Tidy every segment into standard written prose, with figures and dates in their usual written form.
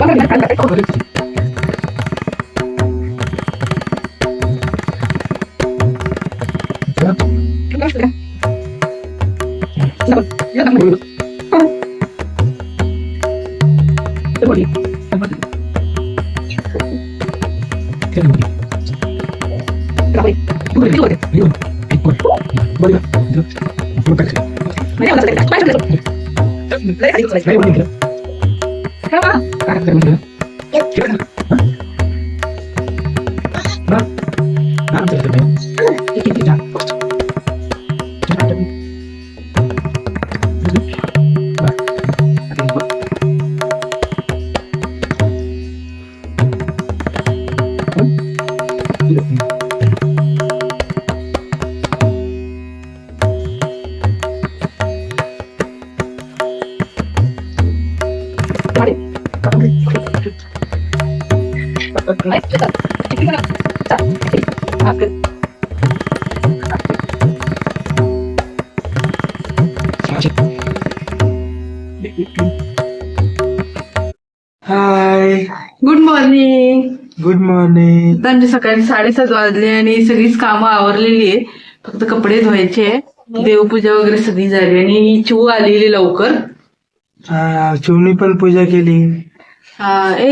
हाय, good morning. Good morning. म्हणजे सकाळी 7:30 वाजले आणि सगळीच कामं आवरलेली आहे. फक्त कपडे धुवायचे, देवपूजा वगैरे सगळी झाली आणि चिऊ आलेली लवकर. चिवणी पण पूजा केली.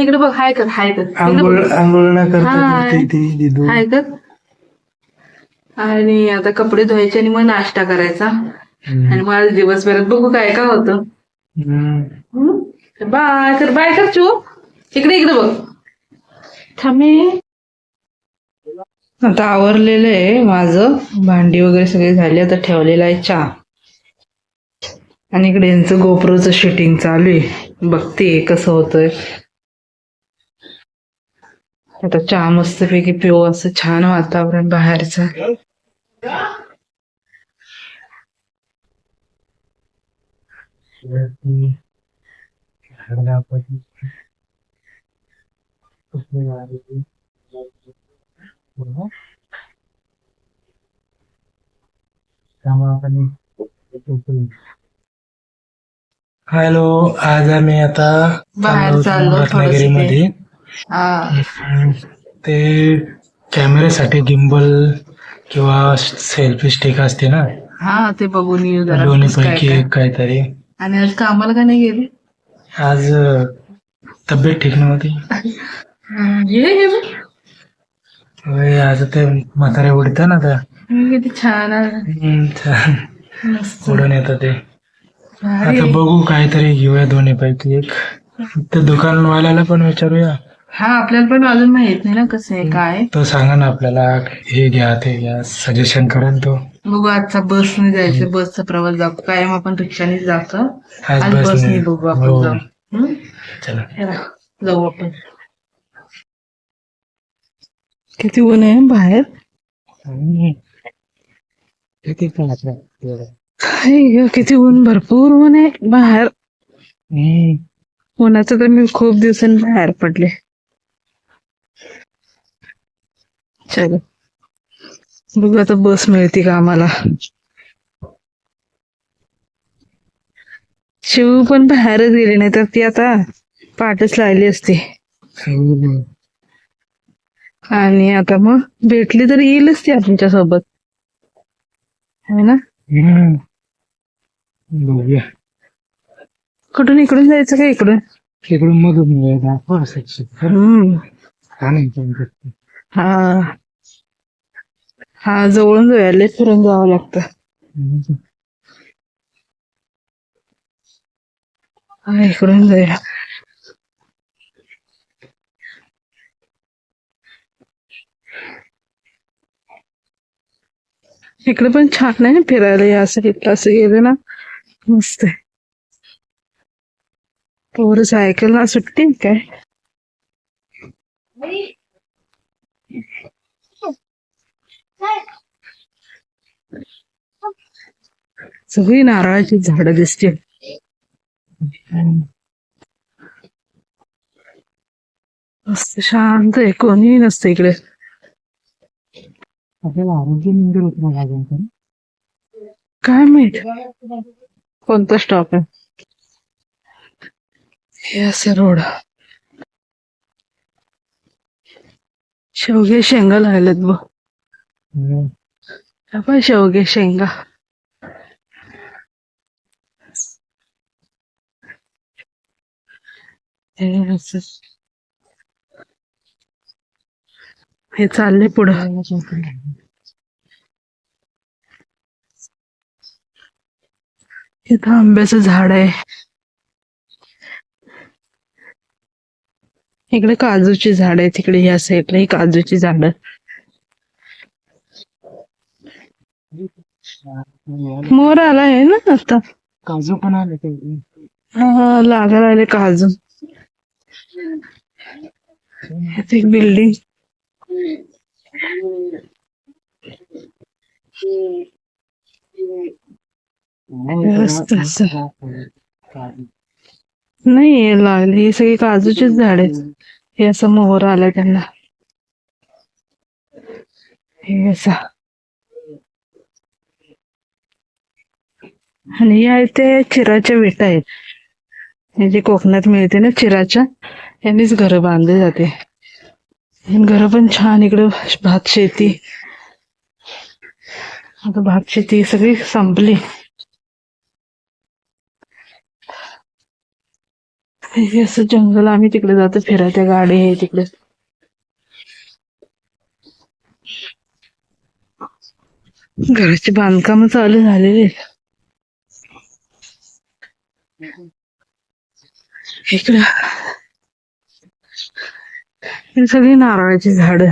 इकडे बघ, हाय कर, हाय कर. आंघोळ न करता हाय. करते ती दिदू. हाय कर. आणि आता कपडे धुवायचे आणि मग नाश्ता करायचा. आणि मग आज दिवसभरात बघू काय काय होतं. बाय कर, बाय कर चिऊ. इकडे इकडे बघ. थांबे. आता आवरलेलं आहे माझं, भांडी वगैरे सगळे झाली. आता ठेवलेला आहे चहा. आणि इकडे यांचं गोप्रोचं शूटिंग चालू आहे, बघते कसं होतंय. आता चहा मस्तपैकी पिऊ, असं छान वातावरण बाहेरचं. हॅलो, आज आम्ही आता बाहेर चाललो रत्नागिरीमध्ये. ते कॅमेऱ्यासाठी गिम्बल किंवा सेल्फी स्टिक असते ना, ते बघून येऊ जरा दोन्ही कसं काय पैकी काय. एक काहीतरी. आणि आज कामाला का नाही गेले? आज तब्येत ठीक नव्हती. ये होय, आज ते म्हातारे उडतं ना त्या. किती छान आहे. छान मस्त. उडून येतं ते. भारी. आता बघू काहीतरी घेऊया दोन्ही पैकी एक. ते दुकानवाल्याला पण विचारूया. आपल्याला पण अजून माहित नाही ना कसं आहे काय. तो सांगा ना आपल्याला, हे घ्या ते घ्या, सजेशन करेल तो. बघू, आजचा बसने जायचं, बसचा प्रवास जातो. कायम आपण रिक्षानेच जातो, आज आज बसने बघू आपण. हो. जाऊ. चला चला, जाऊ आपण. किती ऊन आहे बाहेर. किती ऊन, भरपूर ऊन आहे बाहेर. उन्हाचं तर मी खूप दिवसांनी बाहेर पडले. चलो बघू आता बस मिळते का आम्हाला. शिव पण बाहेरच गेली, नाही तर ती आता पाठच लागली असती. आणि आता मग भेटली तर येईलच ती आमच्या सोबत, है ना. बघूया. कुठून, इकडून जायचं का इकडून? इकडून मधून जवळून जायला फिरून जावं लागतं. इकडून जाऊया. इकडे पण छान आहे फिरायला, या साईडला असं गेलं ना मस्त आहे. पोरं सायकलला सुट्टी काय. सगळी नारळाची झाडं दिसते. मस्त शांत आहे, कोणी नसतं इकडे. आपल्याला आरोग्य मंदिर होत ना, काय माहित कोणता स्टॉप आहे. हे असे रोड. शेवगे शेंगा लागल्यात बघ. आपण शेवगे शेंगा. हे असं. हे चालले पुढं. इथं आंब्याचं झाड आहे. इकडे काजूची झाड आहे. तिकडे या साईडला ही काजूची झाड. मोर आला आहे ना आता. काजू पण आले ते. हा लागायला आले काजू. इथे एक बिल्डिंग. मस्त असं. नाही हे लागले, हे सगळी काजूचीच झाड आहेत. हे असं मोहर आलाय त्यांना. हे असं. आणि हे आहे ते चिराच्या विटा आहेत. हे जे कोकणात मिळते ना चिराच्या, यांनीच घर बांधले जाते. घर पण छान. इकडे भात शेती. आता भात शेती सगळी संपली. हे असं जंगल. आम्ही तिकडे जातो फिरायला. गाडी आहे तिकडे. घराची बांधकाम चालू झालेली आहेत. इकडे ही सगळी नारळाची झाड.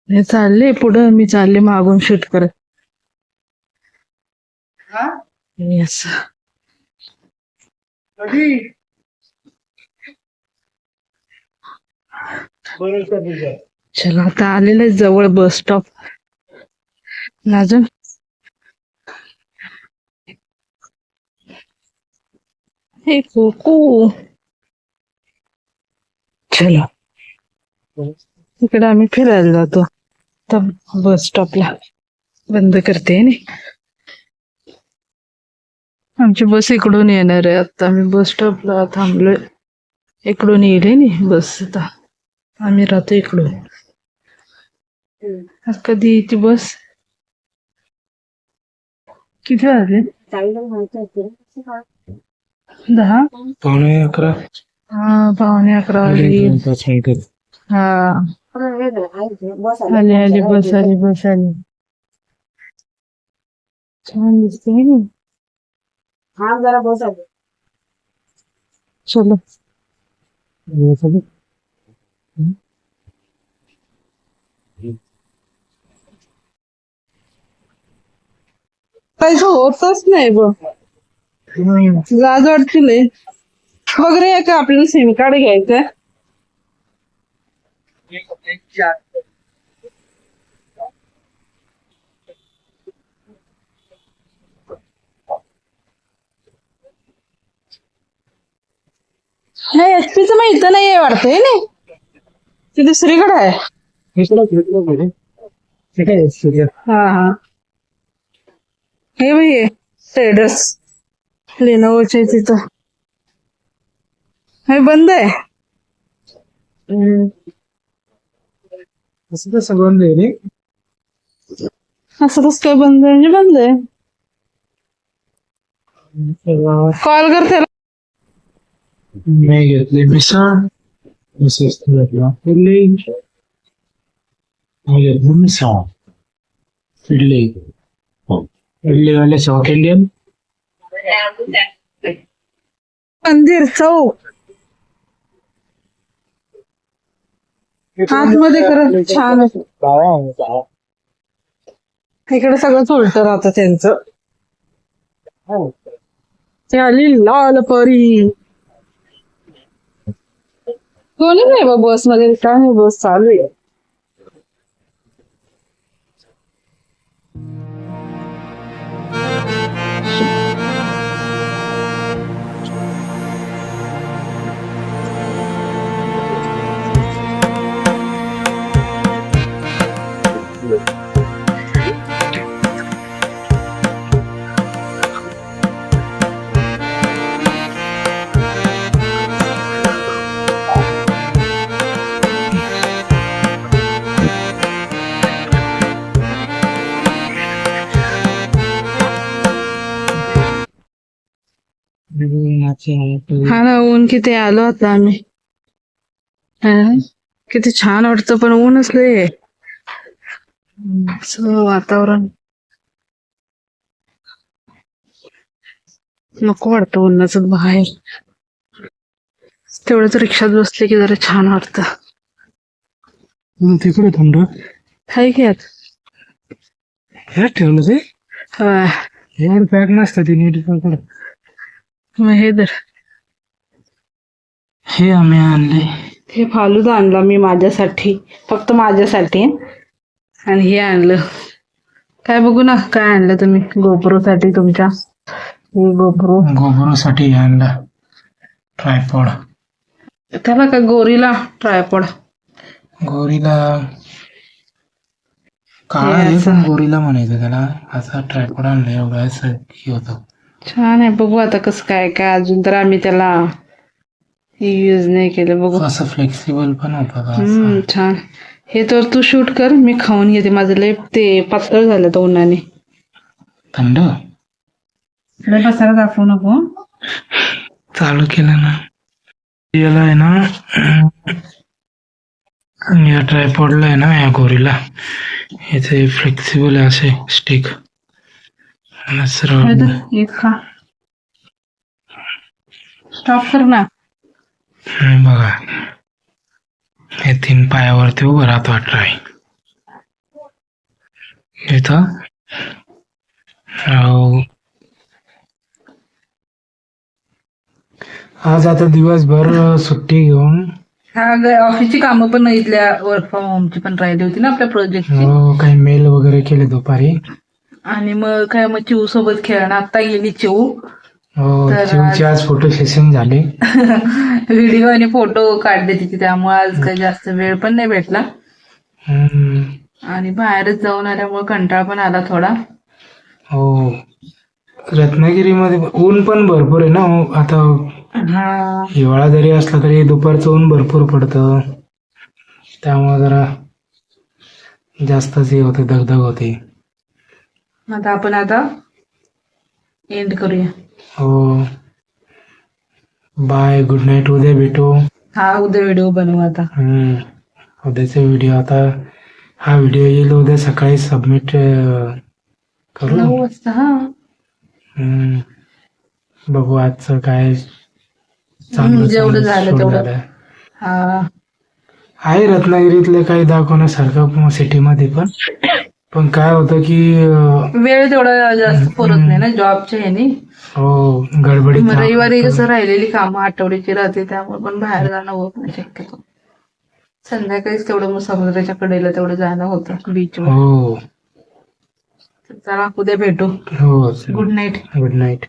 हे चालले पुढं. मी चालले मागून शूट करत. हे असं. चला आता आलेलं आहे जवळ बस स्टॉप. अजून हे कोको. चला इकडे आम्ही फिरायला जातो. तर बस स्टॉपला बंद करते ना. आमची बस इकडून येणार आहे. आता आम्ही बस स्टॉपला थांबलोय. इकडून येईल ना बस. आता आम्ही राहतो इकडून. कधी येते बस? किती वाजले? 10. पावणे 11. हा पावणे 11 वाजले. हा आली आली बस आली. बस आली. छान दिसते ना. हा जरा बस आली. चलो. काही होतच नाही बघ. लाज वाटते. बघ रे का आपल्याला सिम कार्ड घ्यायचं. नाही एचपीच मग इथं नाहीये वाटतंय ना. ती दुसरीकडे आहे. हा हा हे भाई ट्रेडर्स लेनोवोचे तिथं. हे बंद आहे. असं कसं बंद आहे रे? असं कसं काय बंद आहे? म्हणजे बंद आहे. कॉल कर त्याला. मी घेतले मिसळ. मिसळ इडली. मी घेतली मिसळ. इडली. इडलीवाले साऊथ इंडियन. मंदिर चौक आतमध्ये करत छान. इकडे सगळंच उलट राहतं त्यांचं. ते आली लाल परी. कोणी नाही बा बस मध्ये. काय नाही बस चालू आहे. हा ना, ऊन किती आलो आता आम्ही. हा ना? किती छान वाटतं, पण ऊनच लय आहे. असं वातावरण नको वाटतं उन्हाचं बाहेर. तेवढंच रिक्षात बसले की जरा छान वाटतं. तिकडे थंड हाय की आत. हे ठेवलं ते हा, हे पॅक नसतं ते नीट पकडं. मग हे तर हे आम्ही आणले. हे फालुदा आणला मी माझ्यासाठी, फक्त माझ्यासाठी. आणि हे आणलं काय बघू ना, काय आणलं तुम्ही गोप्रो साठी तुमच्या? हे गोप्रो, गोबरोसाठी आणला ट्रायपॉड. त्याला काय गोरीला ट्रायपॉड. गोरीला काळा हे आहे असं. पण गोरीला म्हणायचं त्याला. असा ट्रायपॉड आणला एवढा असं हे होतं. छान आहे, बघू आता कसं काय काय. अजून तर आम्ही त्याला यूज नाही केलं, बघू. असं फ्लेक्सिबल पण होतं का छान. हे तर तू शूट कर, मी खाऊन घेते. माझं लय ते पातळ झालं तर उन्हाने. थंड लय पसारा दाखवू नको. चालू केलं ना याला आहे ना. या ट्रायपॉडला आहे ना, या गोरीला याचे फ्लेक्सिबल आहे असे स्टिक. एक खा, स्टॉप कर ना. बघा हे 3 पायावरती उभं राहतो हा ट्राय. इथं आज आता दिवसभर सुट्टी घेऊन ऑफिसची कामं पण इथल्या वर्क फ्रॉम होमची पण राहिली होती ना आपल्या प्रोजेक्टची. काही मेल वगैरे केले दुपारी. आणि मग काय, मग चिऊ सोबत खेळणं. आता गेली चिऊ. तर चिवची आज फोटो सेशन झाले. व्हिडिओ आणि फोटो काढले तिथे, त्यामुळे आज काही जास्त वेळ पण नाही भेटला. आणि बाहेरच जाऊन आल्यामुळे कंटाळ पण आला थोडा. हो, रत्नागिरीमध्ये ऊन पण भरपूर आहे ना आता. हा, हिवाळा जरी असला तरी दुपारचं ऊन भरपूर पडतं, त्यामुळे जरा जास्तच हे होते, दगदग होते. आता आपण एंड करूया. हो, बाय, गुड नाईट. उद्या भेटू. हा, उद्या व्हिडिओ बनवू आता. उद्याचा व्हिडिओ आता, हा व्हिडिओ येईल उद्या सकाळी सबमिट करू. 9 वाजता. हा, बघू आजचं काय चांगलं जेवढं झालं तेवढं. हा, आहे रत्नागिरीतलं काही दाखवण्यासारखं सिटीमध्ये पण काय होतं की वेळ तेवढा जास्त पुरत नाही ना जॉबच्या ह्यानी. हो, गडबडीत रविवारी कसं राहिलेली कामं आठवड्याची राहते, त्यामुळे पण बाहेर जाणं होत नाही शक्यतो. संध्याकाळीच तेवढं मग समुद्राच्या कडेला तेवढं जाणं होतं बीचवर. हो, चला उद्या भेटू. हो, गुड नाईट. Good night.